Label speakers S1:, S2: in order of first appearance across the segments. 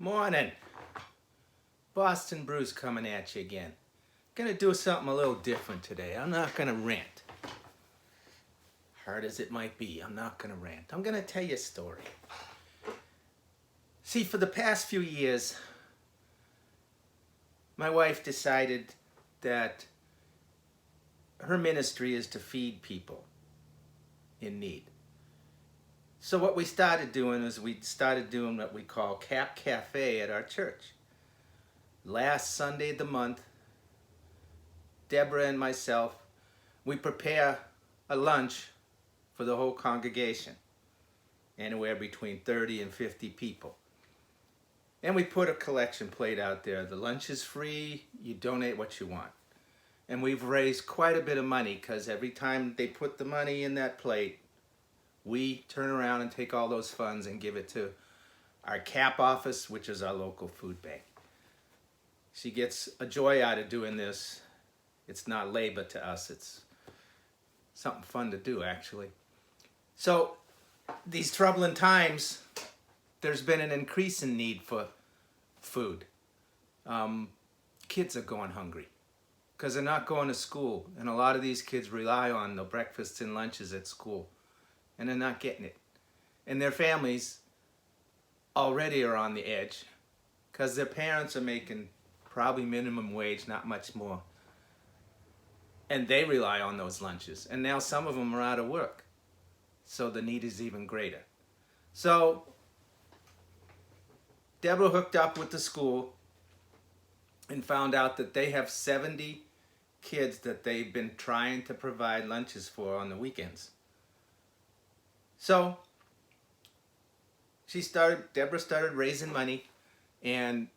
S1: Morning. Boston Bruce coming at you again. Gonna do something a little different today. I'm not gonna rant. Hard as it might be, I'm not gonna rant. I'm gonna tell you a story. See, for the past few years, my wife decided that her ministry is to feed people in need. So what we started doing is we started doing what we call Yahd Cafe at our church. Last Sunday of the month, Deborah and myself, we prepare a lunch for the whole congregation, anywhere between 30 and 50 people. And we put a collection plate out there. The lunch is free, you donate what you want. And we've raised quite a bit of money because every time they put the money in that plate, we turn around and take all those funds and give it to our CAP office, which is our local food bank. She gets a joy out of doing this. It's not labor to us. It's something fun to do, actually. So these troubling times, there's been an increase in need for food. Kids are going hungry because they're not going to school. And a lot of these kids rely on the breakfasts and lunches at school. And they're not getting it. And their families already are on the edge because their parents are making probably minimum wage, not much more. And they rely on those lunches. And now some of them are out of work. So the need is even greater. So Deborah hooked up with the school and found out that they have 70 kids that they've been trying to provide lunches for on the weekends. So Deborah started raising money, and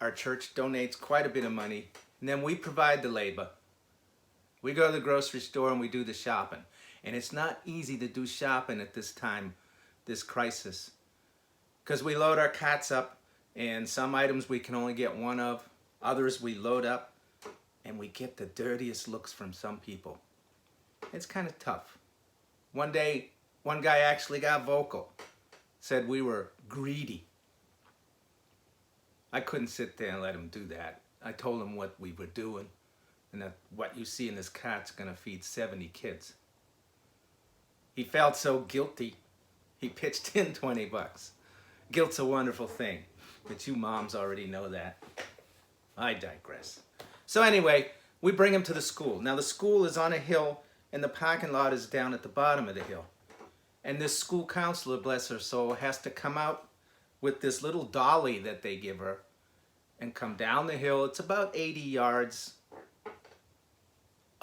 S1: our church donates quite a bit of money. And then we provide the labor. We go to the grocery store and we do the shopping. And it's not easy to do shopping at this time, this crisis. Because we load our carts up, and some items we can only get one of. Others we load up, and we get the dirtiest looks from some people. It's kind of tough. One day, one guy actually got vocal, said we were greedy. I couldn't sit there and let him do that. I told him what we were doing and that what you see in this cart's gonna feed 70 kids. He felt so guilty, he pitched in 20 bucks. Guilt's a wonderful thing, but you moms already know that. I digress. So anyway, we bring him to the school. Now the school is on a hill and the parking lot is down at the bottom of the hill. And this school counselor, bless her soul, has to come out with this little dolly that they give her and come down the hill. It's about 80 yards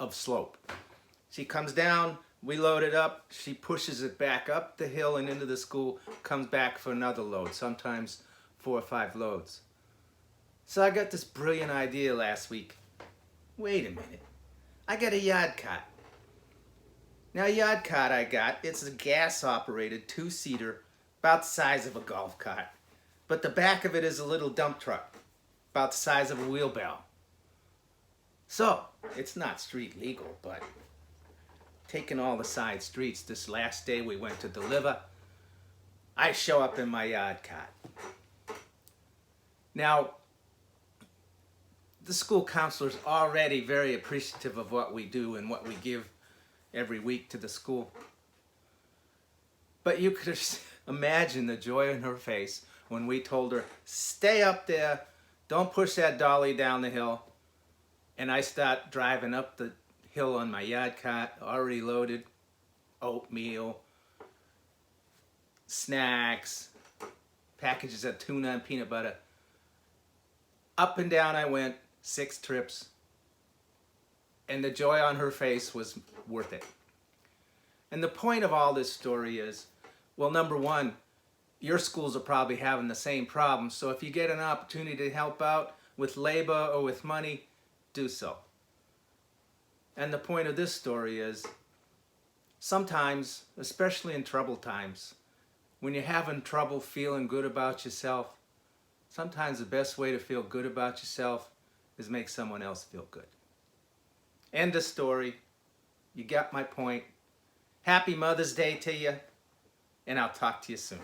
S1: of slope. She comes down, we load it up, she pushes it back up the hill and into the school, comes back for another load, sometimes 4 or 5 loads. So I got this brilliant idea last week. Wait a minute, I got a Yahd Caht. Now Yahd Caht I got, it's a gas operated 2-seater, about the size of a golf cart. But the back of it is a little dump truck, about the size of a wheelbarrow. So, it's not street legal, but taking all the side streets, this last day we went to deliver, I show up in my Yahd Caht. Now, the school counselor's already very appreciative of what we do and what we give every week to the school. But you could imagine the joy in her face when we told her, stay up there, don't push that dolly down the hill. And I start driving up the hill on my Yahd Caht, already loaded, oatmeal, snacks, packages of tuna and peanut butter. Up and down I went, 6 trips. And the joy on her face was worth it. And the point of all this story is, well, number one, your schools are probably having the same problem. So if you get an opportunity to help out with labor or with money, do so. And the point of this story is, sometimes, especially in troubled times, when you're having trouble feeling good about yourself, sometimes the best way to feel good about yourself is make someone else feel good. End of story. You got my point. Happy Mother's Day to you, and I'll talk to you soon.